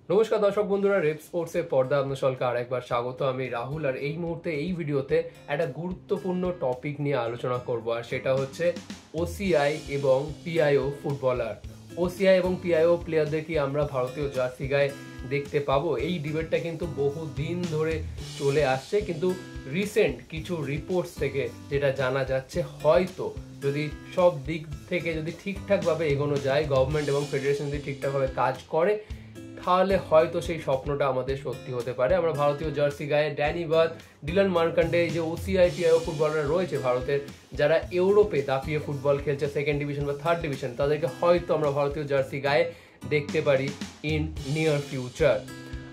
নমস্কার দর্শক বন্ধুরা, রেপ স্পোর্টসের পর্দা আপনার সকলকে আরেকবার স্বাগত। আমি রাহুল, আর এই মুহূর্তে এই ভিডিওতে একটা গুরুত্বপূর্ণ টপিক নিয়ে আলোচনা করব, আর সেটা হচ্ছে ওসিআই এবং পিআইও ফুটবলার। ওসিআই এবং পিআইও প্লেয়ারদের কি আমরা ভারতীয় জার্সি গায়ে দেখতে পাবো? এই ডিবেটটা কিন্তু বহু দিন ধরে চলে আসছে, কিন্তু রিসেন্ট কিছু রিপোর্টস থেকে যেটা জানা যাচ্ছে, হয়তো যদি সব দিক থেকে যদি ঠিকঠাকভাবে এগোনো যায়, গভর্নমেন্ট এবং ফেডারেশন যদি ঠিকঠাকভাবে কাজ করে, তাহলে হয়তো সেই স্বপ্নটা আমাদের সত্যি হতে পারে। আমরা ভারতীয় জার্সি গায়ে ড্যানি বাদ, ডিলান মার্কান্ডে, এই যে ওসিআই পিআইও ফুটবলাররা রয়েছে ভারতের, যারা ইউরোপে দাপিয়ে ফুটবল খেলছে সেকেন্ড ডিভিশন বা থার্ড ডিভিশন, তাদেরকে হয়তো আমরা ভারতীয় জার্সি গায়ে দেখতে পারি ইন নিয়ার ফিউচার।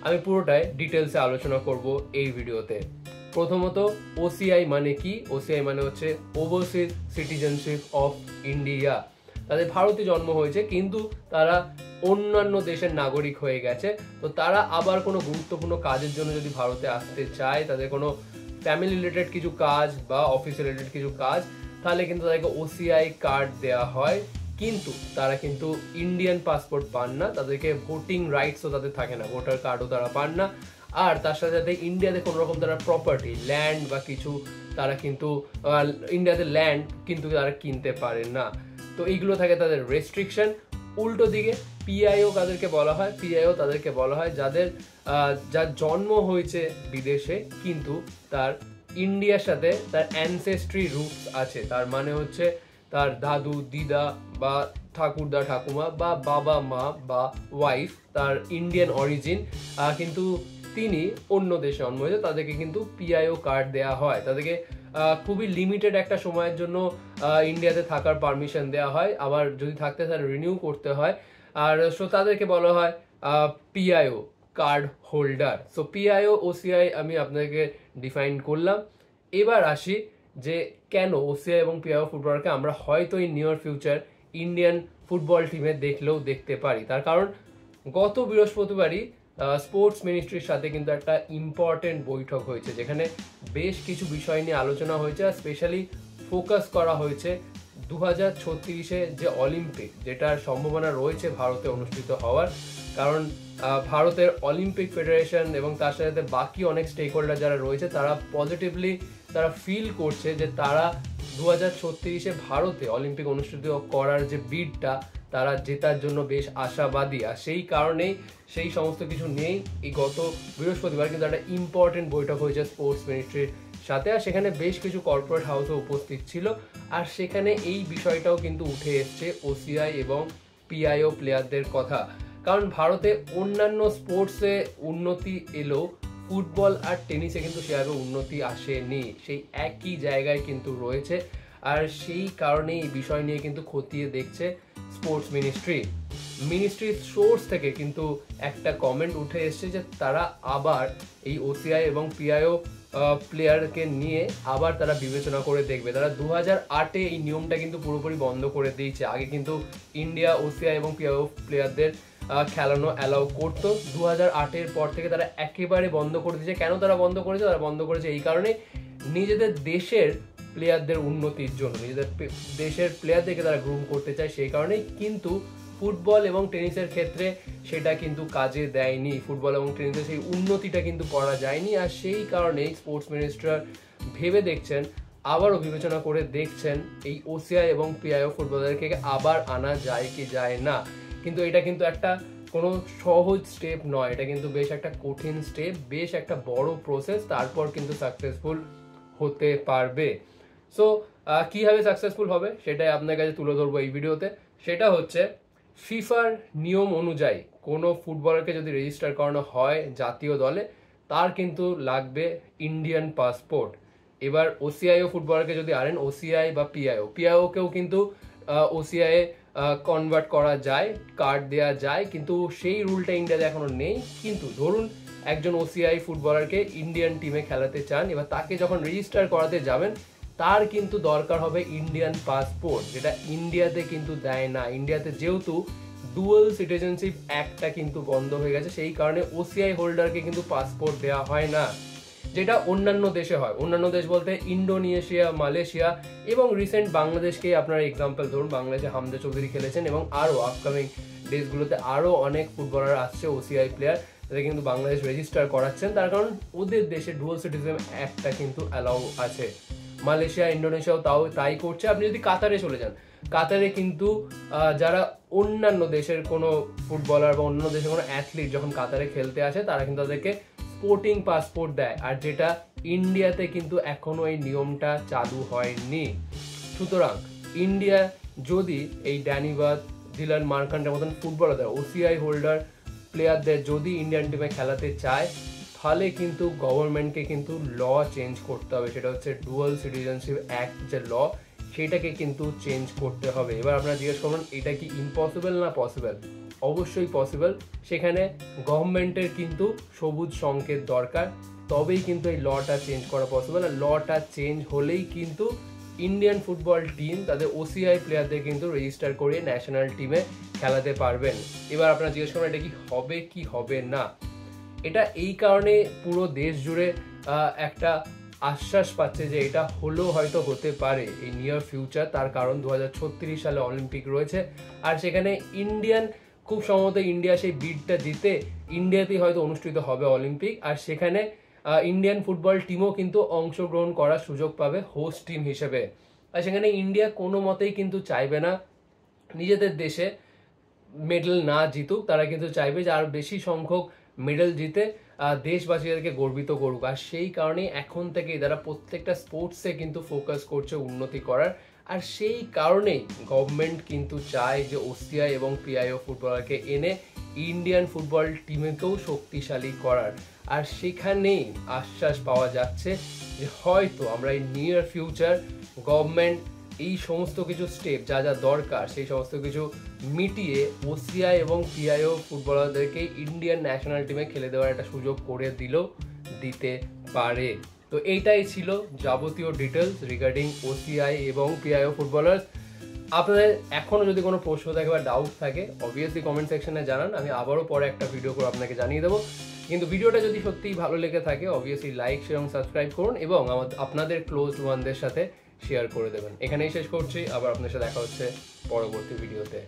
আমি পুরোটাই ডিটেলসে আলোচনা করব এই ভিডিওতে। প্রথমত, ওসিআই মানে কি? ওসিআই মানে হচ্ছে ওভারসিজ সিটিজেনশিপ অফ ইন্ডিয়া। তাদের ভারতে জন্ম হয়েছে কিন্তু তারা অন্যান্য দেশের নাগরিক হয়ে গেছে, তো তারা আবার কোনো গুরুত্বপূর্ণ কাজের জন্য যদি ভারতে আসতে চায়, তাদের কোনো ফ্যামিলি রিলেটেড কিছু কাজ বা অফিস রিলেটেড কিছু কাজ, তাহলে কিন্তু তাদেরকে ওসিআই কার্ড দেওয়া হয়। কিন্তু তারা কিন্তু ইন্ডিয়ান পাসপোর্ট পান না, তাদেরকে ভোটিং রাইটসও তাদের থাকে না, ভোটার কার্ডও তারা পান না। আর তার সাথে সাথে ইন্ডিয়াতে কোনো রকম তারা প্রপার্টি, ল্যান্ড বা কিছু তারা কিন্তু ইন্ডিয়াতে ল্যান্ড কিন্তু তারা কিনতে পারে না। তো এইগুলো থাকে তাদের রেস্ট্রিকশন। উল্টো দিকে পিআইও তাদেরকে বলা হয়, পিআইও তাদেরকে বলা হয় যার জন্ম হয়েছে বিদেশে কিন্তু তার ইন্ডিয়ার সাথে তার অ্যানসেস্ট্রি রুটস আছে। তার মানে হচ্ছে তার দাদু দিদা বা ঠাকুরদা ঠাকুমা বা বাবা মা বা ওয়াইফ তার ইন্ডিয়ান অরিজিন, কিন্তু তিনি অন্য দেশে জন্ম হয়েছে, তাদেরকে কিন্তু পিআইও কার্ড দেওয়া হয়। তাদেরকে খুবই লিমিটেড একটা সময়ের জন্য ইন্ডিয়াতে থাকার পারমিশন দেওয়া হয়, আবার যদি থাকতে তার রিনিউ করতে হয়। আর সো তাদেরকে বলা হয় PIO card holder. So PIO OCI আমি আপনাদেরকে ডিফাইন করলাম। এবার আসি যে কেন ওসিআই এবং পিআইও ফুটবলারকে আমরা হয়তো in near future Indian football টিমে দেখলেও দেখতে পারি। তার কারণ গত বৃহস্পতিবারই স্পোর্টস মিনিস্ট্রির সাথে কিন্তু একটা ইম্পর্টেন্ট বৈঠক হয়েছে, যেখানে বেশ কিছু বিষয় নিয়ে আলোচনা হয়েছে, আর স্পেশালি ফোকাস করা হয়েছে 2036-এ যে অলিম্পিক, যেটার সম্ভাবনা রয়েছে ভারতে অনুষ্ঠিত হওয়ার। কারণ ভারতের অলিম্পিক ফেডারেশন এবং তার সাথে বাকি অনেক স্টেক হোল্ডার যারা রয়েছে, তারা পজিটিভলি তারা ফিল করছে যে তারা 2036-এ ভারতে অলিম্পিক অনুষ্ঠিত করার যে বিডটা, তারা জেতার জন্য বেশ আশাবাদী। আর সেই কারণেই সেই সমস্ত কিছু নেই, এই গত বৃহস্পতিবার কিন্তু একটা ইম্পর্টেন্ট বৈঠক হয়েছে স্পোর্টস মিনিস্ট্রির সাথে, আর সেখানে বেশ কিছু কর্পোরেট হাউসও উপস্থিত ছিল। আর সেখানে এই বিষয়টাও কিন্তু উঠে এসছে ওসিআই এবং পিআইও প্লেয়ারদের কথা। কারণ ভারতে অন্যান্য স্পোর্টসে উন্নতি এলেও ফুটবল আর টেনিসে কিন্তু সেভাবে উন্নতি আসেনি, সেই একই জায়গায় কিন্তু রয়েছে। আর সেই কারণেই এই বিষয় নিয়ে কিন্তু খতিয়ে দেখছে স্পোর্টস মিনিস্ট্রির সোর্স থেকে কিন্তু একটা কমেন্ট উঠে এসছে যে তারা আবার এই ওসিআই এবং পিআইও প্লেয়ারকে নিয়ে আবার তারা বিবেচনা করে দেখবে। তারা 2008-এ এই নিয়মটা কিন্তু পুরোপুরি বন্ধ করে দিয়েছে। আগে কিন্তু ইন্ডিয়া ওসিআই এবং পিআইও প্লেয়ারদের খেলানো অ্যালাউ করতো, 2008-এর পর থেকে তারা একেবারে বন্ধ করে দিয়েছে। কেন তারা বন্ধ করেছে? তারা বন্ধ করেছে এই কারণে, নিজেদের দেশের প্লেয়ারদের উন্নতির জন্য, নিজেদের দেশের প্লেয়ারদেরকে তারা গ্রুম করতে চায়, সেই কারণেই। কিন্তু ফুটবল এবং টেনিসের ক্ষেত্রে সেটা কিন্তু কাজে দেয়নি, ফুটবল এবং টেনিসের সেই উন্নতিটা কিন্তু করা যায়নি। আর সেই কারণেই স্পোর্টস মিনিস্টার ভেবে দেখছেন, আবারও বিবেচনা করে দেখছেন এই ওসিআই এবং পিআইও ফুটবলারকে আবার আনা যায় কি যায় না। কিন্তু এটা কিন্তু একটা কোনো সহজ স্টেপ নয়, এটা কিন্তু বেশ একটা কঠিন স্টেপ, বেশ একটা বড় প্রসেস, তারপর কিন্তু সাকসেসফুল হতে পারবে। সো কীভাবে সাকসেসফুল হবে সেটাই আপনার কাছে তুলে ধরবো এই ভিডিওতে। সেটা হচ্ছে ফিফার নিয়ম অনুযায়ী কোনো ফুটবলারকে যদি রেজিস্টার করানো হয় জাতীয় দলে, তার কিন্তু লাগবে ইন্ডিয়ান পাসপোর্ট। এবার ওসিআইও ফুটবলারকে যদি আনেন, ওসিআই বা পিআইওকেও কিন্তু ওসিআই কনভার্ট করা যায়, কার্ড দেওয়া যায়, কিন্তু সেই রুলটা ইন্ডিয়াতে এখনো নেই। কিন্তু ধরুন একজন ওসিআই ফুটবলারকে ইন্ডিয়ান টিমে খেলাতে চান, এবার তাকে যখন রেজিস্টার করাতে যাবেন, তার কিন্তু দরকার হবে ইন্ডিয়ান পাসপোর্ট, যেটা ইন্ডিয়াতে কিন্তু দেয় না। ইন্ডিয়াতে যেহেতু ডুয়াল সিটিজেনশিপ অ্যাক্টটা কিন্তু বন্ধ হয়ে গেছে, সেই কারণে ওসিআই হোল্ডারকে কিন্তু পাসপোর্ট দেওয়া হয় না, যেটা অন্যান্য দেশে হয়। অন্যান্য দেশ বলতে ইন্দোনেশিয়া, মালয়েশিয়া এবং রিসেন্ট বাংলাদেশকে আপনারা এক্সাম্পল ধরুন। বাংলাদেশে হামজা চৌধুরী খেলেছেন এবং আরও আপকামিং ডেজগুলোতে আরও অনেক ফুটবলার আসছে ওসিআই প্লেয়ার, তাদের কিন্তু বাংলাদেশ রেজিস্টার করাচ্ছেন, তার কারণ ওদের দেশে ডুয়াল সিটিজেন একটা কিন্তু অ্যালাউ আছে। মালয়েশিয়া, ইন্ডোনেশিয়াও তাই করছে। আপনি যদি কাতারে চলে যান, কাতারে কিন্তু যারা অন্যান্য দেশের কোনো ফুটবলার বা অন্য দেশের কোনো অ্যাথলিট যখন কাতারে খেলতে আসে, তারা কিন্তু তাদেরকে স্পোর্টিং পাসপোর্ট দেয়, আর যেটা ইন্ডিয়াতে কিন্তু এখনো এই নিয়মটা চালু হয়নি। সুতরাং ইন্ডিয়া যদি এই ড্যানিবাদ, ডিলান মার্কান্টের মতন ফুটবলারদের, ওসিআই হোল্ডার প্লেয়ারদের যদি ইন্ডিয়ান টিমে খেলাতে চায়, তাহলে কিন্তু গভর্নমেন্টকে কিন্তু ল চেঞ্জ করতে হবে। সেটা হচ্ছে ডুয়াল সিটিজেনশিপ অ্যাক্ট যে ল, সেটাকে কিন্তু চেঞ্জ করতে হবে। এবার আপনারা জিজ্ঞেস করবেন এটা কি ইম্পসিবল না পসিবল? অবশ্যই পসিবল। সেখানে গভর্নমেন্টের কিন্তু সবুজ সংকেত দরকার, তবেই কিন্তু এই লটা চেঞ্জ করা পসিবল। আর লটা চেঞ্জ হলেই কিন্তু ইন্ডিয়ান ফুটবল টিম তাদের ওসিআই প্লেয়ারদের কিন্তু রেজিস্টার করে ন্যাশনাল টিমে খেলাতে পারবেন। এবার আপনারা জিজ্ঞেস করবেন এটা কি হবে কি হবে না? এটা এই কারণে পুরো দেশ জুড়ে একটা আশ্বাস পাচ্ছে যে এটা হলেও হয়তো হতে পারে এই নিয়ার ফিউচার। তার কারণ 2036 সালে অলিম্পিক রয়েছে, আর সেখানে ইন্ডিয়ান, খুব সম্ভবত ইন্ডিয়া সেই বিডটা জিতে ইন্ডিয়াতেই হয়তো অনুষ্ঠিত হবে অলিম্পিক, আর সেখানে ইন্ডিয়ান ফুটবল টিমও কিন্তু অংশগ্রহণ করার সুযোগ পাবে হোস্ট টিম হিসেবে। আর সেখানে ইন্ডিয়া কোনো মতেই কিন্তু চাইবে না নিজেদের দেশে মেডেল না জিতুক, তারা কিন্তু চাইবে যে আরো বেশি সংখ্যক মেডেল জিতে দেশবাসীদেরকে গর্বিত করুক। আর সেই কারণেই এখন থেকে তারা প্রত্যেকটা স্পোর্টসে কিন্তু ফোকাস করছে উন্নতি করার। আর সেই কারণেই গভর্নমেন্ট কিন্তু চায় যে ওসিআই এবং পিআইও ফুটবলারকে এনে ইন্ডিয়ান ফুটবল টিমকেও শক্তিশালী করার। আর সেখানেই আশ্বাস পাওয়া যাচ্ছে যে হয়তো আমরা এই নিয়ার ফিউচার গভর্নমেন্ট এই সমস্ত কিছু স্টেপ যা যা দরকার সেই সমস্ত কিছু মিটিয়ে ওসিআই এবং পিআইও ফুটবলারদেরকে ইন্ডিয়ান ন্যাশনাল টিমে খেলে দেওয়ার একটা সুযোগ করে দিতে পারে। তো এইটাই ছিল যাবতীয় ডিটেলস রিগার্ডিং ওসিআই এবং পিআইও ফুটবলার্স। আপনাদের এখনও যদি কোনো প্রশ্ন থাকে বা ডাউট থাকে অবভিয়াসলি কমেন্ট সেকশনে জানান, আমি আবারও পরে একটা ভিডিও করে আপনাকে জানিয়ে দেবো। কিন্তু ভিডিওটা যদি সত্যিই ভালো লেগে থাকে অবভিয়াসলি লাইক, শেয়ার এবং সাবস্ক্রাইব করুন এবং আপনাদের ক্লোজ ওয়ানদের সাথে শেয়ার করে দেবেন। এখানেই শেষ করছি, আবার আপনার সাথে দেখা হচ্ছে পরবর্তী ভিডিওতে।